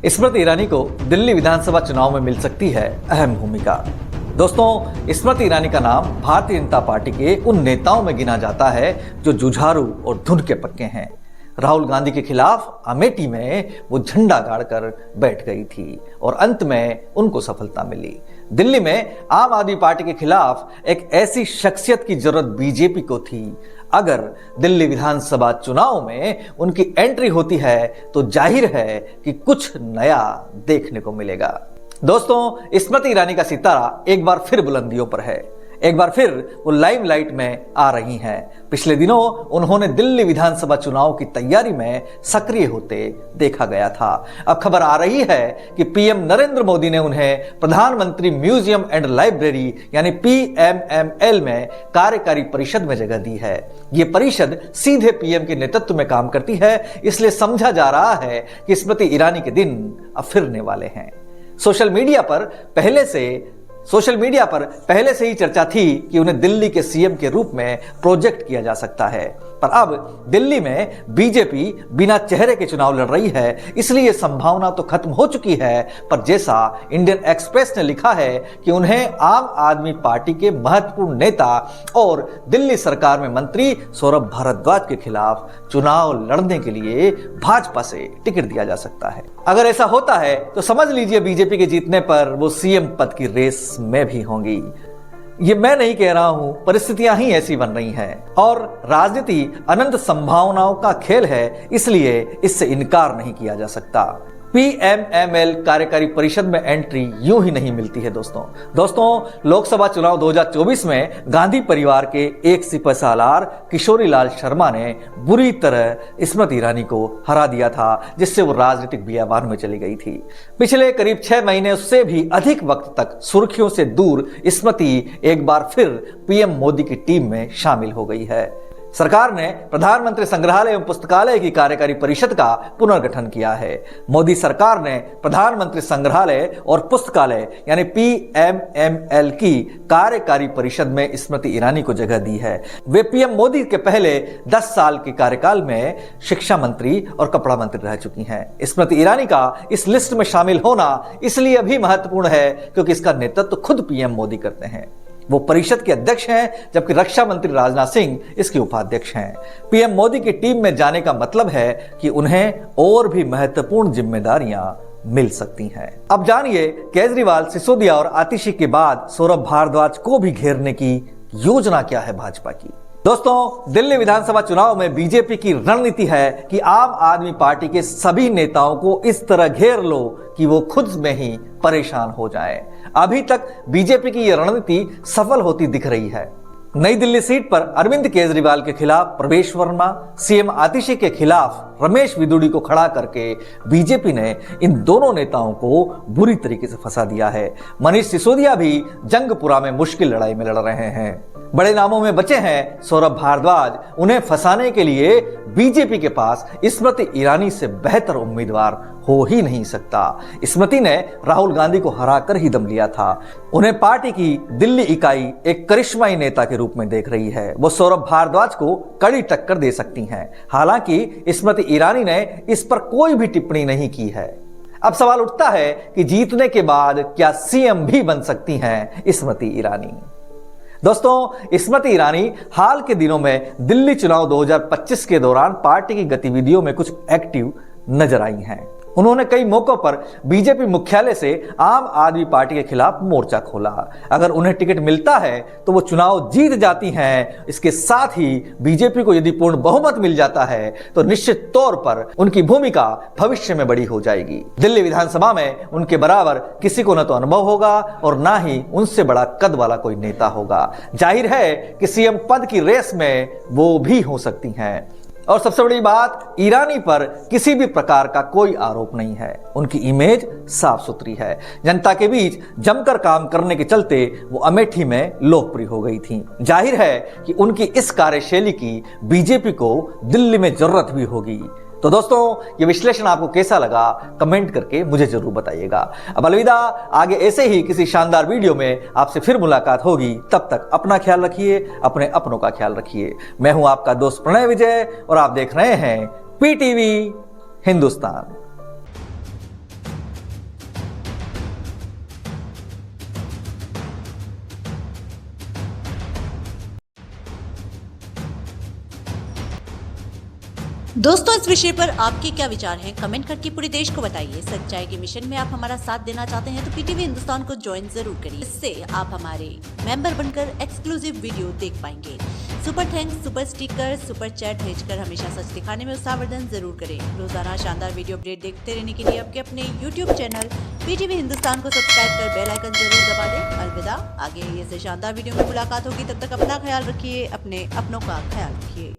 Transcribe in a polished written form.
स्मृति ईरानी को दिल्ली विधानसभा चुनाव में मिल सकती है अहम भूमिका। दोस्तों, स्मृति ईरानी का नाम भारतीय जनता पार्टी के उन नेताओं में गिना जाता है जो जुझारू और धुन के पक्के हैं। राहुल गांधी के खिलाफ अमेठी में वो झंडा गाड़कर बैठ गई थी और अंत में उनको सफलता मिली। दिल्ली में आम आदमी पार्टी के खिलाफ एक ऐसी शख्सियत की जरूरत बीजेपी को थी। अगर दिल्ली विधानसभा चुनाव में उनकी एंट्री होती है तो जाहिर है कि कुछ नया देखने को मिलेगा। दोस्तों, स्मृति ईरानी का सितारा एक बार फिर बुलंदियों पर है। एक बार फिर वो लाइमलाइट में आ रही हैं। पिछले दिनों उन्होंने दिल्ली विधानसभा चुनाव की तैयारी में सक्रिय होते देखा गया था। अब खबर आ रही है कि पीएम नरेंद्र मोदी ने उन्हें प्रधानमंत्री म्यूजियम एंड लाइब्रेरी यानी PMML में कार्यकारी परिषद में जगह दी है। ये परिषद सीधे पीएम के नेतृत्व में काम करती है, इसलिए समझा जा रहा है कि स्मृति ईरानी के दिन अब फिरने वाले हैं। सोशल मीडिया पर पहले से ही चर्चा थी कि उन्हें दिल्ली के सीएम के रूप में प्रोजेक्ट किया जा सकता है, पर अब दिल्ली में बीजेपी बिना चेहरे के चुनाव लड़ रही है, इसलिए संभावना तो खत्म हो चुकी है। पर जैसा इंडियन एक्सप्रेस ने लिखा है कि उन्हें आम आदमी पार्टी के महत्वपूर्ण नेता और दिल्ली सरकार में मंत्री सौरभ भारद्वाज के खिलाफ चुनाव लड़ने के लिए भाजपा से टिकट दिया जा सकता है। अगर ऐसा होता है तो समझ लीजिए बीजेपी के जीतने पर वो सीएम पद की रेस में भी होंगी। ये मैं नहीं कह रहा हूं, परिस्थितियां ही ऐसी बन रही हैं और राजनीति अनंत संभावनाओं का खेल है, इसलिए इससे इनकार नहीं किया जा सकता। PMML कार्यकारी परिषद में एंट्री यूं ही नहीं मिलती है। दोस्तों, लोकसभा चुनाव 2024 में गांधी परिवार के एक सिपहसालार किशोरी लाल शर्मा ने बुरी तरह स्मृति ईरानी को हरा दिया था, जिससे वो राजनीतिक बियाबान में चली गई थी। पिछले करीब 6 महीने उससे भी अधिक वक्त तक सुर्खियों से दूर स्मृति एक बार फिर पीएम मोदी की टीम में शामिल हो गई है। सरकार ने प्रधानमंत्री संग्रहालय एवं पुस्तकालय की कार्यकारी परिषद का पुनर्गठन किया है। मोदी सरकार ने प्रधानमंत्री संग्रहालय और पुस्तकालय यानी PMML की कार्यकारी परिषद में स्मृति ईरानी को जगह दी है। वे पीएम मोदी के पहले 10 साल के कार्यकाल में शिक्षा मंत्री और कपड़ा मंत्री रह चुकी हैं। स्मृति ईरानी का इस लिस्ट में शामिल होना इसलिए भी महत्वपूर्ण है क्योंकि इसका नेतृत्व खुद पीएम मोदी करते हैं। वो परिषद के अध्यक्ष हैं, जबकि रक्षा मंत्री राजनाथ सिंह इसके उपाध्यक्ष हैं। पीएम मोदी की टीम में जाने का मतलब है कि उन्हें और भी महत्वपूर्ण जिम्मेदारियां मिल सकती हैं। अब जानिए केजरीवाल, सिसोदिया और आतिशी के बाद सौरभ भारद्वाज को भी घेरने की योजना क्या है भाजपा की। दोस्तों, दिल्ली विधानसभा चुनाव में बीजेपी की रणनीति है कि आम आदमी पार्टी के सभी नेताओं को इस तरह घेर लो कि वो खुद में ही परेशान हो जाएं। अभी तक बीजेपी की यह रणनीति सफल होती दिख रही है। नई दिल्ली सीट पर अरविंद केजरीवाल के खिलाफ प्रवेश वर्मा, सीएम आतिशी के खिलाफ रमेश विदुड़ी को खड़ा करके बीजेपी ने इन दोनों नेताओं को बुरी तरीके से फंसा दिया है। मनीष सिसोदिया भी जंगपुरा में मुश्किल लड़ाई में लड़ रहे हैं। बड़े नामों में बचे हैं सौरभ भारद्वाज। उन्हें फंसाने के लिए बीजेपी के पास स्मृति ईरानी से बेहतर उम्मीदवार हो ही नहीं सकता। स्मृति ने राहुल गांधी को हराकर ही दम लिया था। उन्हें पार्टी की दिल्ली इकाई एक करिश्माई नेता के रूप में देख रही है। वो सौरभ भारद्वाज को कड़ी टक्कर दे सकती हैं। हालांकि स्मृति ईरानी ने इस पर कोई भी टिप्पणी नहीं की है। अब सवाल उठता है कि जीतने के बाद क्या सीएम भी बन सकती हैं स्मृति ईरानी। दोस्तों, स्मृति ईरानी हाल के दिनों में दिल्ली चुनाव 2025 के दौरान पार्टी की गतिविधियों में कुछ एक्टिव नजर आई हैं। उन्होंने कई मौकों पर बीजेपी मुख्यालय से आम आदमी पार्टी के खिलाफ मोर्चा खोला। अगर उन्हें टिकट मिलता है तो वो चुनाव जीत जाती हैं। इसके साथ ही बीजेपी को यदि पूर्ण बहुमत मिल जाता है तो निश्चित तौर पर उनकी भूमिका भविष्य में बड़ी हो जाएगी। दिल्ली विधानसभा में उनके बराबर किसी को न तो अनुभव होगा और ना ही उनसे बड़ा कद वाला कोई नेता होगा। जाहिर है कि सीएम पद की रेस में वो भी हो सकती हैं। और सबसे बड़ी बात, ईरानी पर किसी भी प्रकार का कोई आरोप नहीं है। उनकी इमेज साफ सुथरी है। जनता के बीच जमकर काम करने के चलते वो अमेठी में लोकप्रिय हो गई थी। जाहिर है कि उनकी इस कार्यशैली की बीजेपी को दिल्ली में जरूरत भी होगी। तो दोस्तों, ये विश्लेषण आपको कैसा लगा कमेंट करके मुझे जरूर बताइएगा। अब अलविदा, आगे ऐसे ही किसी शानदार वीडियो में आपसे फिर मुलाकात होगी। तब तक अपना ख्याल रखिए, अपने अपनों का ख्याल रखिए। मैं हूं आपका दोस्त प्रणय विजय और आप देख रहे हैं PTV हिंदुस्तान। दोस्तों, इस विषय पर आपके क्या विचार हैं? कमेंट करके पूरे देश को बताइए। सच्चाई के मिशन में आप हमारा साथ देना चाहते हैं तो पीटीवी हिंदुस्तान को ज्वाइन जरूर करिए। इससे आप हमारे मेंबर बनकर एक्सक्लूसिव वीडियो देख पाएंगे। Super thanks, super sticker, super chat भेजकर हमेशा सच दिखाने में उत्साहवर्धन जरूर करें। रोजाना शानदार वीडियो अपडेट देखते रहने के लिए आपके अपने यूट्यूब चैनल पीटीवी हिंदुस्तान को सब्सक्राइब कर बेल आइकन जरूर दबा दें। अलविदा, आगे ऐसे शानदार वीडियो में मुलाकात होगी। तब तक अपना ख्याल रखिए, अपने अपनों का ख्याल रखिए।